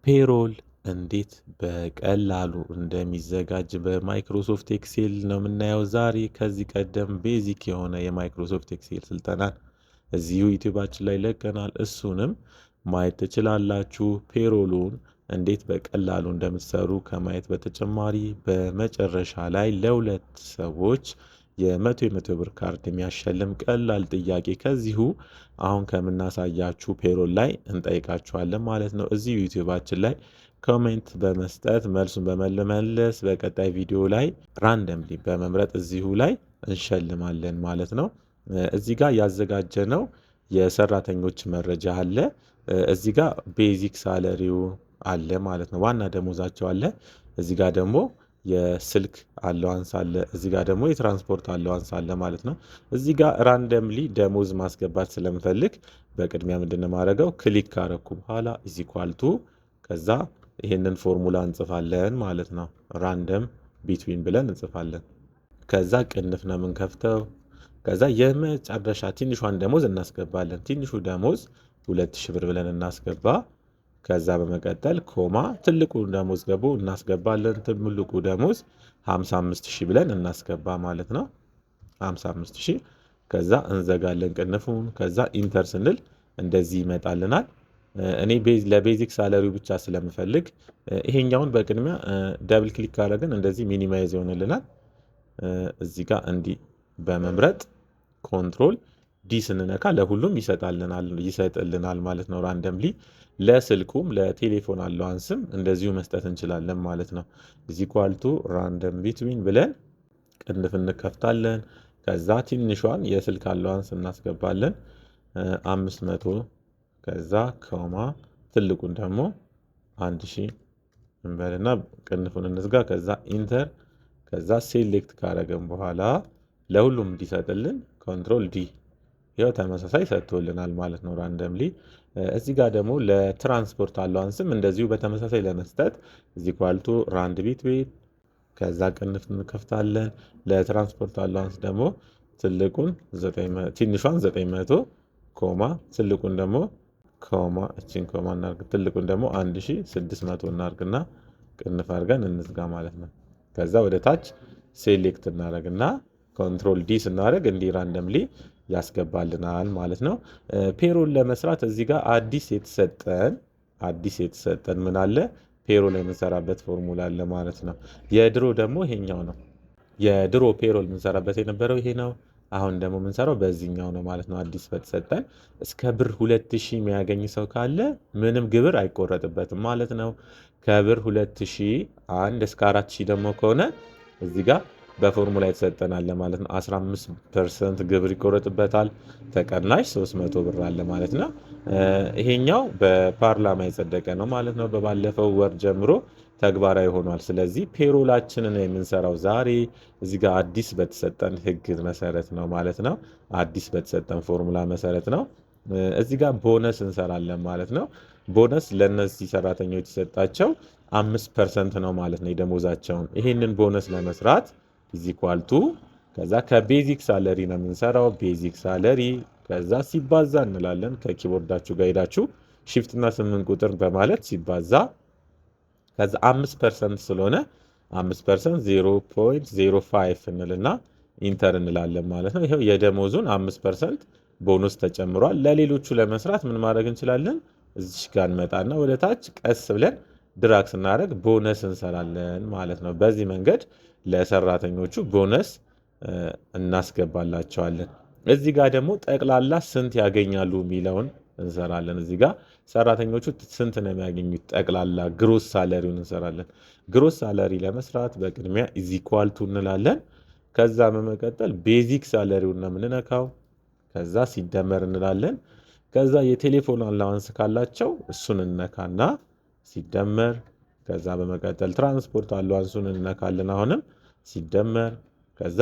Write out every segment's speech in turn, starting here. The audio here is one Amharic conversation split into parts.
ፔሮል እንዴት በቀላሉ እንደሚዘጋጅ በማይክሮሶፍት ኤክሴል ነው የምናየው ዛሬ። ከዚህ ቀደም ቤዚክ የሆነ የማይክሮሶፍት ኤክሴል ስልጠናን እዚሁ ዩቲዩባችን ላይ ለቀናል። እሱንም ማየት ትችላላችሁ። ፔሮሉን እንዴት በቀላሉ እንደምትሰሩ ከማየት በተጨማሪ በመጨረሻ ላይ ለሁለት ሰዎች የመቶ ብር ካርድ የሚያሸልም ቀላል ጥያቄ ከዚሁ አሁን ከምናሳያችሁ ፔሮል ላይ እንጠይቃችኋለን ማለት ነው። እዚሁ ዩቲዩባችን ላይ ኮሜንት በመስጠት መልሱን በመመለስ በቀጣይ ቪዲዮ ላይ ራንደምሊ በመምረጥ እዚሁ ላይ እንሸልማለን ማለት ነው። እዚህ ጋር ያዘጋጀነው የሰራተኞች መረጃ አለ። እዚህ ጋር ቤዚክ ሳለሪው አለ ማለት ነው። ዋና ደሞዛቸው አለ። እዚህ ጋር ደግሞ የስልክ አለዋንስ አለ። እዚህ ጋር ደግሞ የትራንስፖርት አለዋንስ አለ ማለት ነው። እዚህ ጋር ራንደምሊ ደሞዝ ማስገባት ስለምፈልግ በቅድሚያ ምንድነው ማድረገው? ክሊክ ካረኩ በኋላ ኢኳል ቱ ከዛ ይሄንን ፎርሙላ እንጽፋለን ማለት ነው። ራንደም ቢትዊን ብለን እንጽፋለን። ከዛ ቅንፍ ነው የምንከፍተው። ከዛ የመጨረሻ ትንሿን ደሞዝ እናስገባለን። ትንሹ ደሞዝ 2000 ብር ብለን እናስገባ። ከዛ በመቀጠል ኮማ ትልቁ ደሞዝ ገቡ እናስገባለን። ትልቁ ደሞዝ 55000 ብለን እናስገባ ማለት ነው። 55000 ከዛ እንዘጋለን ቅንፉን። ከዛ ኢንተር ስንል እንደዚህ ይመጣልናል። እኔ ለቤዚክ ሳለሪው ብቻ ስለምፈልግ ይሄኛውን በቅድሚያ ደብል ክሊክ ካደረግን እንደዚህ ሚኒማይዝ ይሆንልናል። እዚህ ጋር እንዲህ በመምረጥ ኮንትሮል ዲ ስንነካ ለሁሉም ይሰጥልናል ማለት ነው። ራንደምሊ ለስልኩም ለቴሌፎን አለዋንስም እንደዚሁ መስጠት እንችላለን ማለት ነው። ኢኳል ቱ ራንደም ቢትዊን ብለን ቅንፍ እንከፍታለን። ከዛ ትንሿን የስልክ አለዋንስ እናስገባለን 500። ከዛ ኮማ ትልቁን ደግሞ 1000 እንበልና ቅንፉን እንዝጋ። ከዛ ኢንተር። ከዛ ሴሌክት ካረገን በኋላ ለሁሉም እንዲሰጥልን ኮንትሮል ዲ ይኸው ተመሳሳይ ሰጥቶልናል ማለት ነው ራንደምሊ። እዚህ ጋር ደግሞ ለትራንስፖርት አለዋንስም እንደዚሁ በተመሳሳይ ለመስጠት ኢኳል ቱ ራንድ ቢትዊን ከዛ ቅንፍ እንከፍታለን። ለትራንስፖርት አለዋንስ ደግሞ ትንሿን 900 ኮማ ትልቁን ደግሞ ኮማ እቺን ኮማ እናርግ። ትልቁን ደግሞ 1600 እናርግና ቅንፍ አድርገን እንዝጋ ማለት ነው። ከዛ ወደ ታች ሴሌክት እናደርግና ኮንትሮል ዲ ስናደርግ እንዲህ ራንደምሊ ያስገባልናል ማለት ነው። ፔሮል ለመስራት እዚህ ጋር አዲስ የተሰጠን ምን አለ? ፔሮል የምንሰራበት ፎርሙላ አለ ማለት ነው። የድሮ ደግሞ ይሄኛው ነው። የድሮ ፔሮል የምንሰራበት የነበረው ይሄ ነው። አሁን ደግሞ የምንሰራው በዚህኛው ነው ማለት ነው። አዲስ በተሰጠን እስከ ብር 2000 የሚያገኝ ሰው ካለ ምንም ግብር አይቆረጥበትም ማለት ነው። ከብር 2001 እስከ 4000 ደግሞ ከሆነ እዚህ ጋር በፎርሙላ የተሰጠናል ማለት ነው። 15% ግብር ይቆረጥበታል። ተቀናሽ 300 ብር አለ ማለት ነው። ይሄኛው በፓርላማ የጸደቀ ነው ማለት ነው። በባለፈው ወር ጀምሮ ተግባራዊ ሆኗል። ስለዚህ ፔሮላችንን የምንሰራው ዛሬ እዚህ ጋር አዲስ በተሰጠን ሕግ መሰረት ነው ማለት ነው። አዲስ በተሰጠን ፎርሙላ መሰረት ነው። እዚህ ጋር ቦነስ እንሰራለን ማለት ነው። ቦነስ ለነዚህ ሰራተኞች የተሰጣቸው 5% ነው ማለት ነው የደሞዛቸውን። ይሄንን ቦነስ ለመስራት ኢኳል ቱ ከዛ ከቤዚክ ሳለሪ ነው የምንሰራው። ቤዚክ ሳለሪ ከዛ ሲባዛ እንላለን። ከኪቦርዳችሁ ጋር ሄዳችሁ ሺፍት እና 8 ቁጥር በማለት ሲባዛ ከዛ 5% ስለሆነ 5% 0.05 እንልና ኢንተር እንላለን ማለት ነው። ይሄው የደሞዙን 5% ቦነስ ተጨምሯል። ለሌሎቹ ለመስራት ምን ማድረግ እንችላለን? እዚህ ጋር እንመጣና ወደ ታች ቀስ ብለን ድራግ ስናደርግ ቦነስ እንሰራለን ማለት ነው። በዚህ መንገድ ለሰራተኞቹ ቦነስ እናስገባላቸዋለን። እዚህ ጋር ደግሞ ጠቅላላ ስንት ያገኛሉ የሚለውን እንሰራለን። እዚህ ጋር ሰራተኞቹ ስንት ነው የሚያገኙት ጠቅላላ ግሮስ ሳለሪውን እንሰራለን። ግሮስ ሳለሪ ለመስራት በቅድሚያ ኢኳል ቱ እንላለን። ከዛ በመቀጠል ቤዚክ ሳለሪውን ነው የምንነካው። ከዛ ሲደመር እንላለን። ከዛ የቴሌፎን አላዋንስ ካላቸው እሱን እንነካና ሲደመር ከዛ በመቀጠል ትራንስፖርት አላዋንሱን እንነካለን። አሁንም ሲደመር ከዛ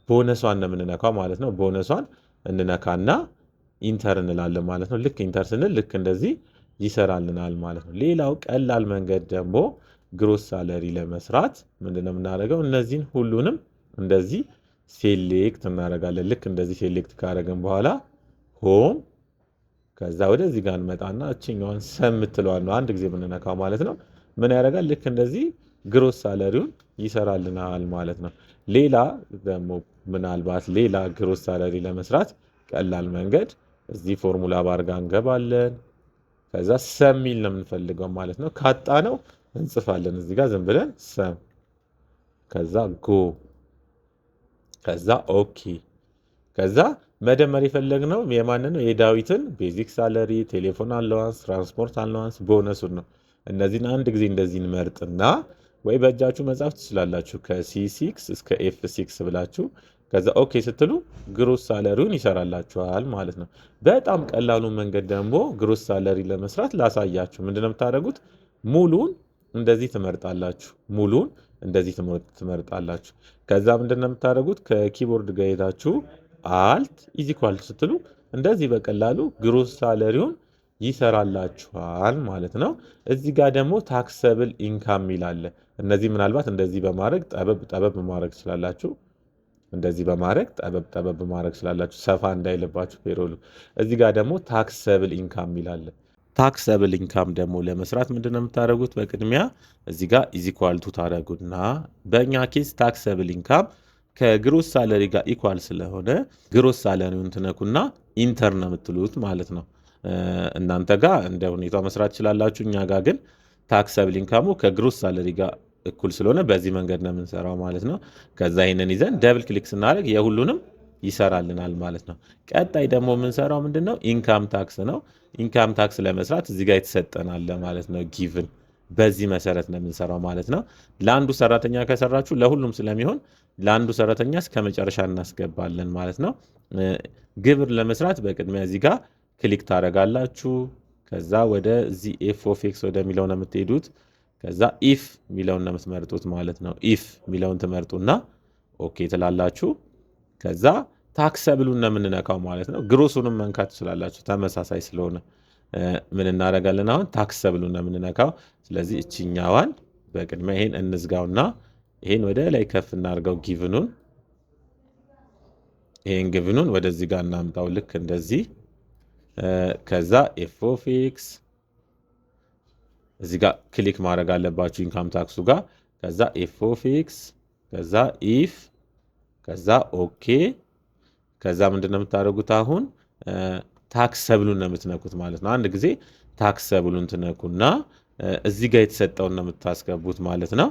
ቦነሷን ነው የምንነካው ማለት ነው። ቦነሷን እንነካና ኢንተር እንላለን ማለት ነው። ልክ ኢንተር ስንል ልክ እንደዚህ ይሰራልናል ማለት ነው። ሌላው ቀላል መንገድ ደግሞ ግሮስ ሳለሪ ለመስራት ምንድነው የምናደርገው? እነዚህን ሁሉንም እንደዚህ ሴሌክት እናደርጋለን። ልክ እንደዚህ ሴሌክት ካደረግን በኋላ ሆም ከዛ ወደዚህ ጋር እንመጣና እችኛዋን ሰም የምትለዋን ነው አንድ ጊዜ የምንነካው ማለት ነው። ምን ያደርጋል? ልክ እንደዚህ ግሮስ ሳለሪውን ይሰራልናል ማለት ነው። ሌላ ደግሞ ምናልባት ሌላ ግሮስ ሳለሪ ለመስራት ቀላል መንገድ እዚህ ፎርሙላ ባር ጋር እንገባለን። ከዛ ሰም ሚል ነው የምንፈልገው ማለት ነው። ካጣ ነው እንጽፋለን እዚህ ጋር ዝም ብለን ሰም፣ ከዛ ጎ፣ ከዛ ኦኬ። ከዛ መደመር የፈለግነው የማንን ነው? የዳዊትን ቤዚክ ሳለሪ፣ ቴሌፎን አለዋንስ፣ ትራንስፖርት አለዋንስ፣ ቦነሱን ነው። እነዚህን አንድ ጊዜ እንደዚህ እንመርጥና ወይ በእጃችሁ መጻፍ ትችላላችሁ ከሲ6 እስከ ኤፍ6 ብላችሁ ከዛ ኦኬ ስትሉ ግሮስ ሳለሪውን ይሰራላችኋል ማለት ነው። በጣም ቀላሉ መንገድ ደግሞ ግሮስ ሳለሪ ለመስራት ላሳያችሁ። ምንድነው የምታደርጉት? ሙሉን እንደዚህ ትመርጣላችሁ። ሙሉን እንደዚህ ትመርጣላችሁ። ከዛ ምንድነው የምታደርጉት? ከኪቦርድ ጋር ሄዳችሁ አልት ኢዝ ኢኳል ስትሉ እንደዚህ በቀላሉ ግሮስ ሳለሪውን ይሰራላችኋል ማለት ነው። እዚህ ጋር ደግሞ ታክሰብል ኢንካም ይላል። እነዚህ ምናልባት እንደዚህ በማድረግ ጠበብ ማድረግ ትችላላችሁ። እንደዚህ በማድረግ ጠበብ ማድረግ ትችላላችሁ፣ ሰፋ እንዳይልባችሁ ፔሮሉ። እዚህ ጋር ደግሞ ታክሰብል ኢንካም ይላል። ታክሰብል ኢንካም ደግሞ ለመስራት ምንድነው የምታደርጉት? በቅድሚያ እዚህ ጋር ኢዝ ኢኳል ቱ ታደርጉና በእኛ ኬስ ታክሰብል ኢንካም ከግሮስ ሳለሪ ጋር ኢኳል ስለሆነ ግሮስ ሳለሪውን ትነኩና ኢንተር ነው የምትሉት ማለት ነው። እናንተ ጋር እንደ ሁኔታው መስራት ትችላላችሁ። እኛ ጋር ግን ታክሰብል ኢንካሙ ከግሮስ ሳለሪ ጋር እኩል ስለሆነ በዚህ መንገድ ነው የምንሰራው ማለት ነው። ከዛ ይሄንን ይዘን ደብል ክሊክ ስናደርግ የሁሉንም ይሰራልናል ማለት ነው። ቀጣይ ደግሞ የምንሰራው ምንድነው? ኢንካም ታክስ ነው። ኢንካም ታክስ ለመስራት እዚህ ጋር የተሰጠናል ማለት ነው ጊቭን። በዚህ መሰረት ነው የምንሰራው ማለት ነው። ለአንዱ ሰራተኛ ከሰራችሁ ለሁሉም ስለሚሆን ለአንዱ ሰራተኛ እስከ መጨረሻ እናስገባለን ማለት ነው። ግብር ለመስራት በቅድሚያ እዚህ ጋር ክሊክ ታደርጋላችሁ። ከዛ ወደ እዚህ ኤፍ ኦፍ ኤክስ ወደሚለው ነው የምትሄዱት። ከዛ ኢፍ ሚለውን ነው የምትመርጡት ማለት ነው። ኢፍ ሚለውን ትመርጡና ኦኬ ትላላችሁ። ከዛ ታክሰብሉን ነው የምንነካው ማለት ነው። ግሮሱንም መንካት ትችላላችሁ ተመሳሳይ ስለሆነ ምን እናደርጋለን? አሁን ታክሰብሉን ነው የምንነካው። ስለዚህ እችኛዋን በቅድሚያ ይሄን እንዝጋውና ይሄን ወደ ላይ ከፍ እናድርገው ጊቭኑን። ይሄን ጊቭኑን ወደዚህ ጋር እናምጣው ልክ እንደዚህ። ከዛ ኤፍ ኦፍ ኤክስ እዚህ ጋር ክሊክ ማድረግ አለባችሁ ኢንካም ታክሱ ጋር። ከዛ ኤፍ ኦፍ ኤክስ ከዛ ኢፍ ከዛ ኦኬ። ከዛ ምንድነው የምታደርጉት? አሁን ታክሰብሉን ነው የምትነኩት ማለት ነው። አንድ ጊዜ ታክሰብሉን ትነኩና እዚህ ጋር የተሰጠውን ነው የምታስገቡት ማለት ነው።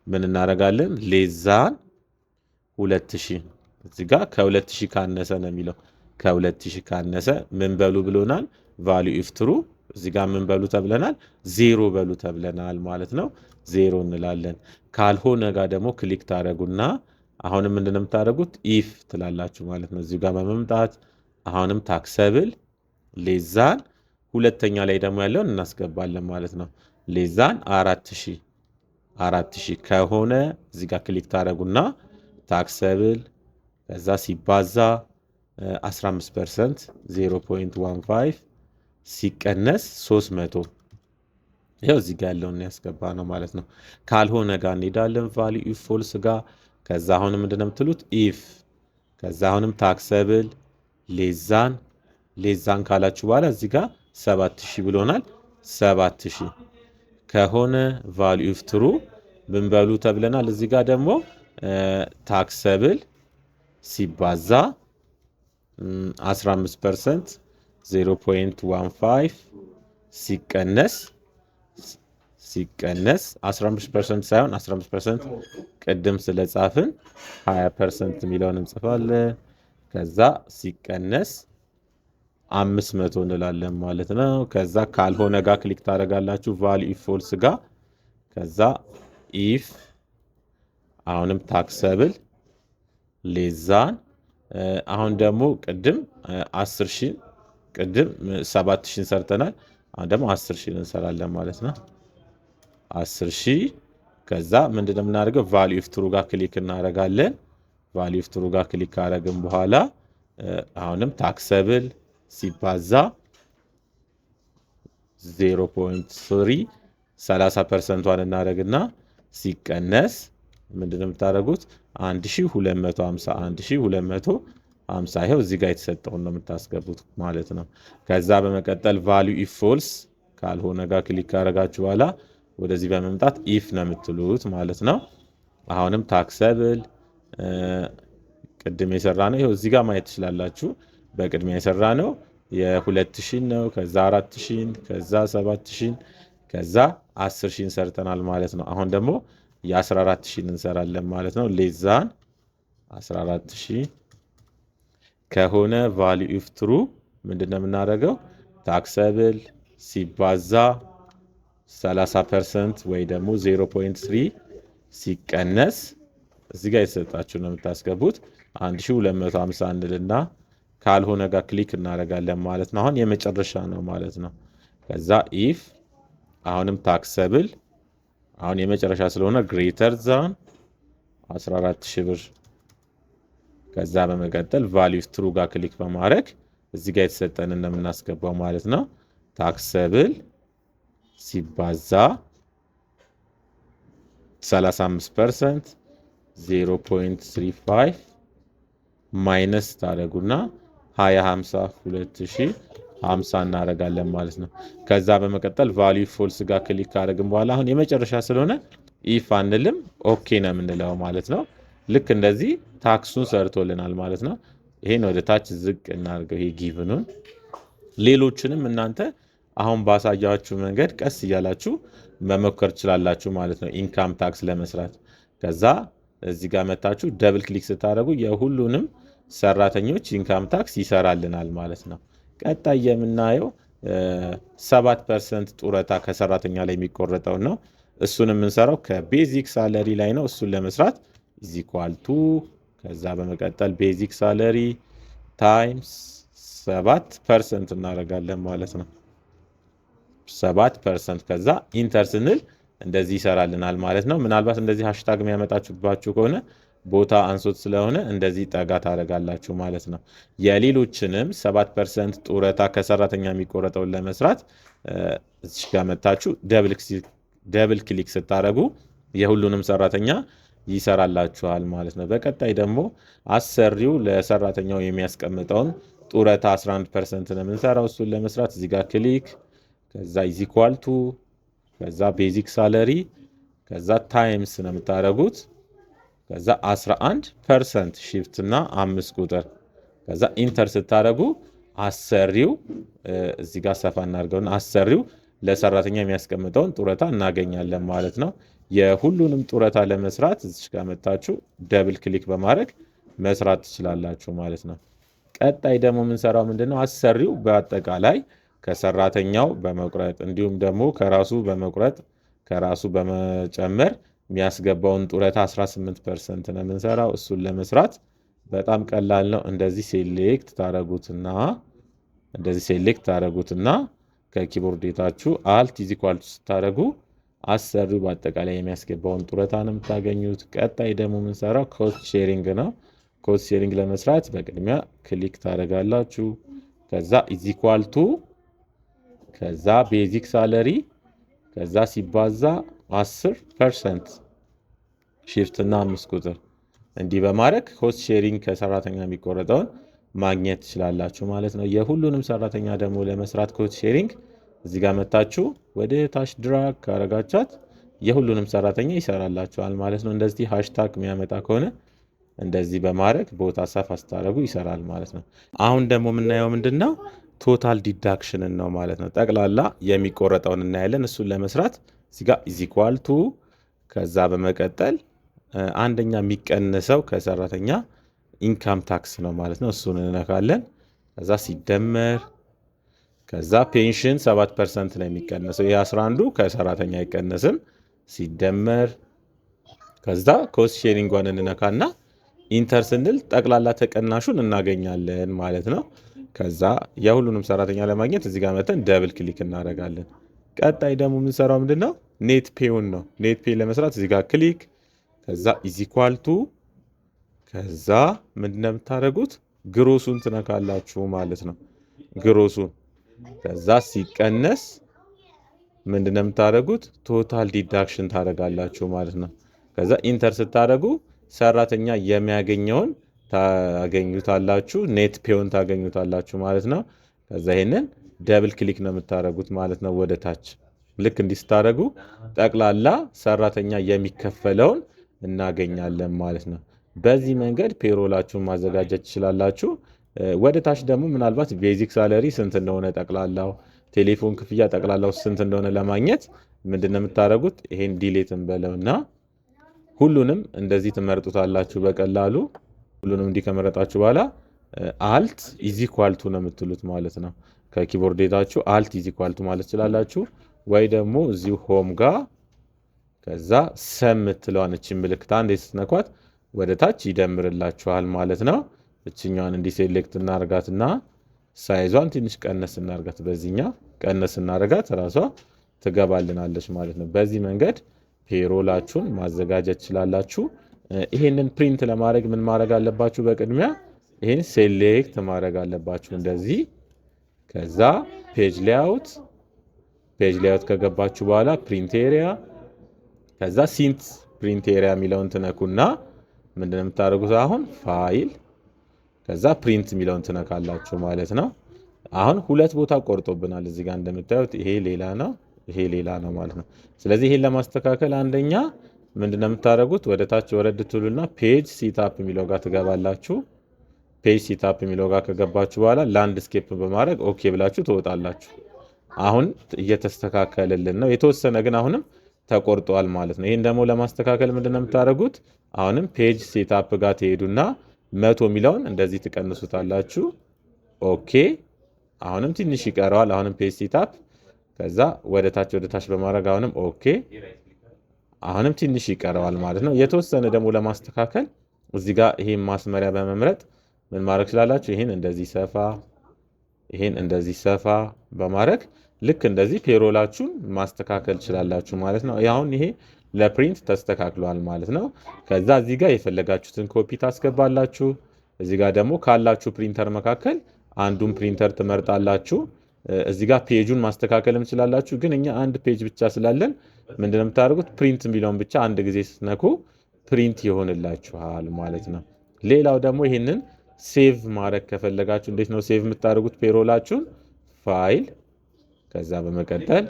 ምን እናደርጋለን? ሌዛን 2000 እዚህ ጋር ከ2000 ካነሰ ነው የሚለው። ከ2000 ካነሰ ምን በሉ ብሎናል? ቫልዩ ኢፍ ትሩ እዚህ ጋር ምን በሉ ተብለናል? ዜሮ በሉ ተብለናል ማለት ነው። ዜሮ እንላለን። ካልሆነ ጋር ደግሞ ክሊክ ታደርጉና አሁንም ምንድነው የምታደርጉት? ኢፍ ትላላችሁ ማለት ነው። እዚህ ጋር በመምጣት አሁንም ታክሰብል ሌዛን ሁለተኛ ላይ ደግሞ ያለውን እናስገባለን ማለት ነው። ሌዛን 4000 ከሆነ እዚህ ጋር ክሊክ ታደርጉና ታክሰብል ከዛ ሲባዛ 15% 0.15 ሲቀነስ 300 ይኸው እዚህ ጋር ያለውን ያስገባ ነው ማለት ነው። ካልሆነ ጋር እንሄዳለን ቫልዩ ኢፍ ፎልስ ጋር። ከዛ አሁንም ምንድነው የምትሉት? ኢፍ ከዛ አሁንም ታክሰብል ሌዛን ካላችሁ በኋላ እዚህ ጋር 7000 ብሎናል። 7000 ከሆነ ቫልዩ ኢፍ ትሩ ምን በሉ ተብለናል። እዚህ ጋር ደግሞ ታክሰብል ሲባዛ 15% 0.15 ሲቀነስ 15% ሳይሆን 15% ቅድም ስለጻፍን 20% የሚለውን እንጽፋለን። ከዛ ሲቀነስ 500 እንላለን ማለት ነው። ከዛ ካልሆነ ጋር ክሊክ ታደርጋላችሁ ቫልዩ ኢፍ ፎልስ ጋር። ከዛ ኢፍ አሁንም ታክሰብል ሌዛን አሁን ደግሞ ቅድም 10000 ቅድም 7000 ሰርተናል። አሁን ደግሞ 10000 እንሰራለን ማለት ነው። 10000 ከዛ ምንድነው የምናደርገው? ቫልዩ ኢፍ ትሩ ጋር ክሊክ እናደርጋለን። ቫልዩ ኢፍ ትሩ ጋር ክሊክ ካደረግን በኋላ አሁንም ታክሰብል ሲባዛ 0.3 30%ን እናደርግና ሲቀነስ ምንድነው የምታደርጉት? 1250 50 ይሄው እዚህ ጋር የተሰጠውን ነው የምታስገቡት ማለት ነው። ከዛ በመቀጠል ቫልዩ ኢፍ ፎልስ ካልሆነ ጋር ክሊክ ካደረጋችሁ በኋላ ወደዚህ በመምጣት ኢፍ ነው የምትሉት ማለት ነው። አሁንም ታክሰብል ቅድም የሰራ ነው ይሄው እዚህ ጋር ማየት ትችላላችሁ። በቅድሚያ የሰራ ነው የ2000 ነው። ከዛ 4000 ከዛ 7000 ከዛ 10000 ሰርተናል ማለት ነው። አሁን ደግሞ የ14000 እንሰራለን ማለት ነው። ሌዛን 14000 ከሆነ ቫልዩ ኢፍ ትሩ ምንድነው የምናደርገው? ታክሰብል ሲባዛ 30% ወይ ደግሞ 0.3 ሲቀነስ እዚህ ጋር የተሰጣችሁ ነው የምታስገቡት 1250 እንልና ካልሆነ ጋር ክሊክ እናደርጋለን ማለት ነው። አሁን የመጨረሻ ነው ማለት ነው። ከዛ ኢፍ አሁንም ታክሰብል አሁን የመጨረሻ ስለሆነ ግሬተር ዛን 14000 ብር ከዛ በመቀጠል ቫልዩ ትሩ ጋር ክሊክ በማድረግ እዚህ ጋር የተሰጠን እንደምናስገባው ማለት ነው። ታክሰብል ሲባዛ 35% 0.35 ማይነስ ታደርጉና 2050 እናደርጋለን ማለት ነው። ከዛ በመቀጠል ቫልዩ ፎልስ ጋር ክሊክ ካደረግን በኋላ አሁን የመጨረሻ ስለሆነ ኢፍ አንልም ኦኬ ነው የምንለው ማለት ነው። ልክ እንደዚህ ታክሱን ሰርቶልናል ማለት ነው። ይሄን ወደ ታች ዝቅ እናድርገው ይሄ ጊቭኑን። ሌሎችንም እናንተ አሁን ባሳያችሁ መንገድ ቀስ እያላችሁ መሞከር ትችላላችሁ ማለት ነው። ኢንካም ታክስ ለመስራት ከዛ እዚህ ጋር መታችሁ ደብል ክሊክ ስታደርጉ የሁሉንም ሰራተኞች ኢንካም ታክስ ይሰራልናል ማለት ነው። ቀጣይ የምናየው 7% ጡረታ ከሰራተኛ ላይ የሚቆረጠው ነው። እሱን የምንሰራው ከቤዚክ ሳለሪ ላይ ነው። እሱን ለመስራት ኢዝ ኢኳል ቱ ከዛ በመቀጠል ቤዚክ ሳለሪ ታይምስ 7% እናደርጋለን ማለት ነው። 7% ከዛ ኢንተር ስንል እንደዚህ ይሰራልናል ማለት ነው። ምናልባት እንደዚህ ሃሽታግ የሚያመጣችሁባችሁ ከሆነ ቦታ አንሶት ስለሆነ እንደዚህ ጠጋ ታደርጋላችሁ ማለት ነው። የሌሎችንም 7% ጡረታ ከሰራተኛ የሚቆረጠውን ለመስራት እዚህ ጋር መታችሁ ደብል ክሊክ ስታደርጉ የሁሉንም ሰራተኛ ይሰራላችኋል ማለት ነው። በቀጣይ ደግሞ አሰሪው ለሰራተኛው የሚያስቀምጠውን ጡረታ 11% ነው የምንሰራው። እሱን ለመስራት እዚህ ጋር ክሊክ ከዛ ኢዝ ኢኳል ቱ ከዛ ቤዚክ ሳለሪ ከዛ ታይምስ ነው የምታደርጉት ከዛ 11% ሺፍት እና 5 ቁጥር ከዛ ኢንተር ስታደርጉ አሰሪው እዚህ ጋር ሰፋ እናድርገውና አሰሪው ለሰራተኛ የሚያስቀምጠውን ጡረታ እናገኛለን ማለት ነው። የሁሉንም ጡረታ ለመስራት እዚህ ጋር መታችሁ ደብል ክሊክ በማድረግ መስራት ትችላላችሁ ማለት ነው። ቀጣይ ደግሞ የምንሰራው ምንድነው? አሰሪው በአጠቃላይ ከሰራተኛው በመቁረጥ እንዲሁም ደግሞ ከራሱ በመቁረጥ ከራሱ በመጨመር የሚያስገባውን ጡረታ 18% ነው የምንሰራው። እሱን ለመስራት በጣም ቀላል ነው። እንደዚህ ሴሌክት ታደርጉትና ከኪቦርዴታችሁ አልት ኢዝ ኢኳል ቱ ስታደርጉ አሰሪው በአጠቃላይ የሚያስገባውን ጡረታ ነው የምታገኙት። ቀጣይ ደግሞ የምንሰራው ኮስት ሼሪንግ ነው። ኮስት ሼሪንግ ለመስራት በቅድሚያ ክሊክ ታደርጋላችሁ። ከዛ ኢዝ ኢኳል ቱ ከዛ ቤዚክ ሳለሪ ከዛ ሲባዛ 10% ሺፍት እና 5 ቁጥር እንዲህ በማድረግ ኮስት ሼሪንግ ከሰራተኛ የሚቆረጠውን ማግኘት ትችላላችሁ ማለት ነው። የሁሉንም ሰራተኛ ደግሞ ለመስራት ኮስት ሼሪንግ እዚህ ጋር መታችሁ ወደ ታች ድራግ ካረጋቻት የሁሉንም ሰራተኛ ይሰራላችኋል ማለት ነው። እንደዚህ ሃሽታግ የሚያመጣ ከሆነ እንደዚህ በማድረግ ቦታ ሰፋ ስታደርጉ ይሰራል ማለት ነው። አሁን ደግሞ የምናየው ምንድነው? ቶታል ዲዳክሽንን ነው ማለት ነው። ጠቅላላ የሚቆረጠውን እናያለን። እሱን ለመስራት እዚህ ጋር ኢዝ ኢኳል ቱ ከዛ በመቀጠል አንደኛ የሚቀንሰው ከሰራተኛ ኢንካም ታክስ ነው ማለት ነው። እሱን እንነካለን። ከዛ ሲደመር ከዛ ፔንሽን 7% ነው የሚቀነሰው። የ11ዱ ከሰራተኛ አይቀነስም። ሲደመር ከዛ ኮስት ሼሪንጓን እንነካና ኢንተር ስንል ጠቅላላ ተቀናሹን እናገኛለን ማለት ነው። ከዛ የሁሉንም ሰራተኛ ለማግኘት እዚህ ጋር መተን ደብል ክሊክ እናደርጋለን። ቀጣይ ደግሞ የምንሰራው ምንድነው? ኔት ፔውን ነው። ኔት ፔ ለመስራት እዚህ ጋር ክሊክ ከዛ ኢዝ ኢኳል ቱ ከዛ ምንድነው የምታደርጉት? ግሮሱን ትነካላችሁ ማለት ነው። ግሮሱን ከዛ ሲቀነስ ምንድነው የምታደርጉት? ቶታል ዲዳክሽን ታደርጋላችሁ ማለት ነው። ከዛ ኢንተር ስታደርጉ ሰራተኛ የሚያገኘውን ታገኙታላችሁ፣ ኔት ፔውን ታገኙታላችሁ ማለት ነው። ከዛ ይሄንን ደብል ክሊክ ነው የምታደርጉት ማለት ነው ወደ ታች። ልክ እንዲህ ስታደርጉ ጠቅላላ ሰራተኛ የሚከፈለውን እናገኛለን ማለት ነው። በዚህ መንገድ ፔሮላችሁን ማዘጋጀት ትችላላችሁ። ወደ ታች ደግሞ ምናልባት ቤዚክ ሳለሪ ስንት እንደሆነ ጠቅላላው፣ ቴሌፎን ክፍያ ጠቅላላው ስንት እንደሆነ ለማግኘት ምንድን ነው የምታደርጉት? ይሄን ዲሌት እንበለውና ሁሉንም እንደዚህ ትመርጡታላችሁ በቀላሉ። ሁሉንም እንዲህ ከመረጣችሁ በኋላ አልት ኢዚኳልቱ ነው የምትሉት ማለት ነው። ከኪቦርዴታችሁ አልት ኢዚኳልቱ ማለት ትችላላችሁ። ወይ ደግሞ እዚሁ ሆም ጋር ከዛ ሰም የምትለዋን እቺ ምልክት አንዴ ስትነኳት ወደ ታች ይደምርላችኋል ማለት ነው። እችኛዋን እንዲህ ሴሌክት እናርጋትና ሳይዟን ትንሽ ቀነስ እናርጋት። በዚህኛው ቀነስ እናርጋት ራሷ ትገባልናለች ማለት ነው። በዚህ መንገድ ፔሮላችሁን ማዘጋጀት ትችላላችሁ። ይሄንን ፕሪንት ለማድረግ ምን ማድረግ አለባችሁ? በቅድሚያ ይሄን ሴሌክት ማድረግ አለባችሁ እንደዚህ። ከዛ ፔጅ ሌአውት ከገባችሁ በኋላ ፕሪንት ኤሪያ፣ ከዛ ሲንት ፕሪንት ኤሪያ የሚለውን ትነኩና ምንድነው የምታደርጉት? አሁን ፋይል ከዛ ፕሪንት የሚለውን ትነካላችሁ ማለት ነው። አሁን ሁለት ቦታ ቆርጦብናል እዚህ ጋር እንደምታዩት፣ ይሄ ሌላ ነው፣ ይሄ ሌላ ነው ማለት ነው። ስለዚህ ይሄን ለማስተካከል አንደኛ ምንድነው የምታደርጉት? ወደ ታች ወረድ ትሉና ፔጅ ሲታፕ የሚለው ጋር ትገባላችሁ። ፔጅ ሲታፕ የሚለው ጋር ከገባችሁ በኋላ ላንድስኬፕ በማድረግ ኦኬ ብላችሁ ትወጣላችሁ። አሁን እየተስተካከለልን ነው። የተወሰነ ግን አሁንም ተቆርጧል ማለት ነው። ይህን ደግሞ ለማስተካከል ምንድነው የምታደርጉት? አሁንም ፔጅ ሴታፕ ጋር ትሄዱና 100 የሚለውን እንደዚህ ትቀንሱታላችሁ። ኦኬ አሁንም ትንሽ ይቀረዋል። አሁንም ፔጅ ሴታፕ ከዛ ወደ ታች በማድረግ አሁንም ኦኬ አሁንም ትንሽ ይቀረዋል ማለት ነው። የተወሰነ ደግሞ ለማስተካከል እዚህ ጋር ይሄን ማስመሪያ በመምረጥ ምን ማድረግ ትችላላችሁ? ይሄን እንደዚህ ሰፋ በማድረግ ልክ እንደዚህ ፔሮላችሁን ማስተካከል ትችላላችሁ ማለት ነው። አሁን ይሄ ለፕሪንት ተስተካክሏል ማለት ነው። ከዛ እዚህ ጋር የፈለጋችሁትን ኮፒ ታስገባላችሁ። እዚህ ጋር ደግሞ ካላችሁ ፕሪንተር መካከል አንዱን ፕሪንተር ትመርጣላችሁ። እዚህ ጋር ፔጁን ማስተካከልም ትችላላችሁ። ግን እኛ አንድ ፔጅ ብቻ ስላለን ምንድነው የምታደርጉት? ፕሪንት የሚለውን ብቻ አንድ ጊዜ ስትነኩ ፕሪንት ይሆንላችኋል ማለት ነው። ሌላው ደግሞ ይህንን ሴቭ ማድረግ ከፈለጋችሁ እንዴት ነው ሴቭ የምታደርጉት? ፔሮላችሁን ፋይል ከዛ በመቀጠል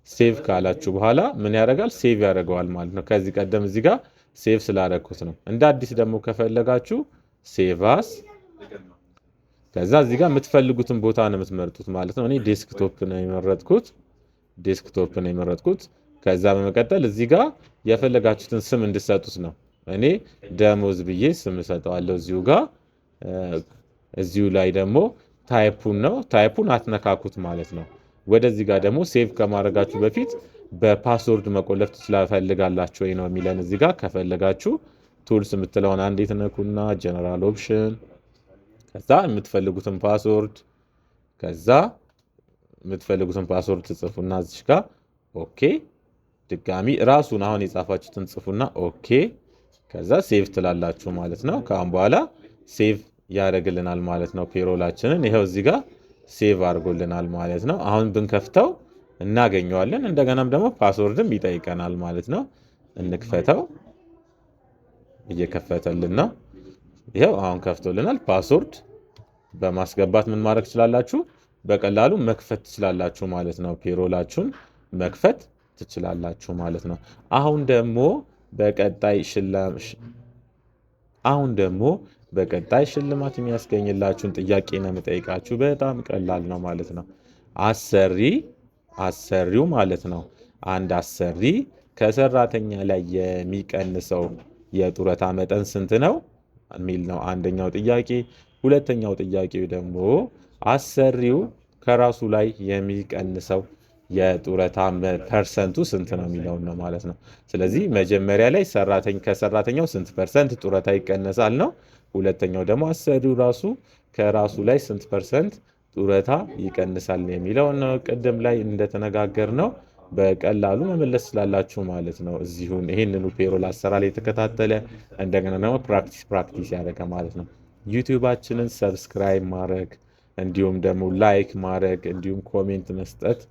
ሴቭ ካላችሁ በኋላ ምን ያደርጋል? ሴቭ ያደርገዋል ማለት ነው። ከዚህ ቀደም እዚህ ጋር ሴቭ ስላደረኩት ነው። እንደ አዲስ ደግሞ ከፈለጋችሁ ሴቫስ ከዛ እዚህ ጋር የምትፈልጉትን ቦታ ነው የምትመርጡት ማለት ነው። እኔ ዴስክቶፕ ነው የመረጥኩት። ከዛ በመቀጠል እዚህ ጋር የፈለጋችሁትን ስም እንድሰጡት ነው። እኔ ደሞዝ ብዬ ስም እሰጠዋለሁ እዚሁ ጋር። እዚሁ ላይ ደግሞ ታይፑን አትነካኩት ማለት ነው። ወደዚህ ጋር ደግሞ ሴቭ ከማድረጋችሁ በፊት በፓስወርድ መቆለፍ ትፈልጋላችሁ ወይ ነው የሚለን እዚህ ጋር። ከፈለጋችሁ ቱልስ የምትለውን አንዴ ትነኩና ጀነራል ኦፕሽን ከዛ የምትፈልጉትን ፓስወርድ ትጽፉና እዚህ ጋር ኦኬ፣ ድጋሚ ራሱን አሁን የጻፋችሁትን ጽፉና ኦኬ፣ ከዛ ሴቭ ትላላችሁ ማለት ነው። ከአሁን በኋላ ሴቭ ያደርግልናል ማለት ነው ፔሮላችንን። ይኸው እዚህ ጋር ሴቭ አድርጎልናል ማለት ነው። አሁን ብንከፍተው እናገኘዋለን። እንደገናም ደግሞ ፓስወርድም ይጠይቀናል ማለት ነው። እንክፈተው። እየከፈተልን ነው። ይኸው አሁን ከፍቶልናል። ፓስወርድ በማስገባት ምን ማድረግ ትችላላችሁ? በቀላሉ መክፈት ትችላላችሁ ማለት ነው። ፔሮላችሁን መክፈት ትችላላችሁ ማለት ነው። አሁን ደግሞ በቀጣይ ሽልማት የሚያስገኝላችሁን ጥያቄ ነው የምጠይቃችሁ። በጣም ቀላል ነው ማለት ነው። አሰሪው ማለት ነው። አንድ አሰሪ ከሰራተኛ ላይ የሚቀንሰው የጡረታ መጠን ስንት ነው የሚል ነው አንደኛው ጥያቄ። ሁለተኛው ጥያቄ ደግሞ አሰሪው ከራሱ ላይ የሚቀንሰው የጡረታ ፐርሰንቱ ስንት ነው የሚለውን ነው ማለት ነው። ስለዚህ መጀመሪያ ላይ ከሰራተኛው ስንት ፐርሰንት ጡረታ ይቀነሳል ነው። ሁለተኛው ደግሞ አሰሪው ራሱ ከራሱ ላይ ስንት ፐርሰንት ጡረታ ይቀንሳል የሚለውን ነው። ቅድም ላይ እንደተነጋገር ነው በቀላሉ መመለስ ስላላችሁ ማለት ነው። እዚሁን ይህንኑ ፔሮል አሰራር የተከታተለ እንደገና ደግሞ ፕራክቲስ ያደረገ ማለት ነው። ዩቲዩባችንን ሰብስክራይብ ማድረግ እንዲሁም ደግሞ ላይክ ማድረግ እንዲሁም ኮሜንት መስጠት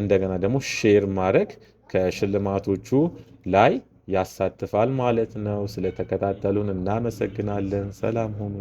እንደገና ደግሞ ሼር ማድረግ ከሽልማቶቹ ላይ ያሳትፋል ማለት ነው። ስለተከታተሉን እናመሰግናለን። ሰላም ሁኑ።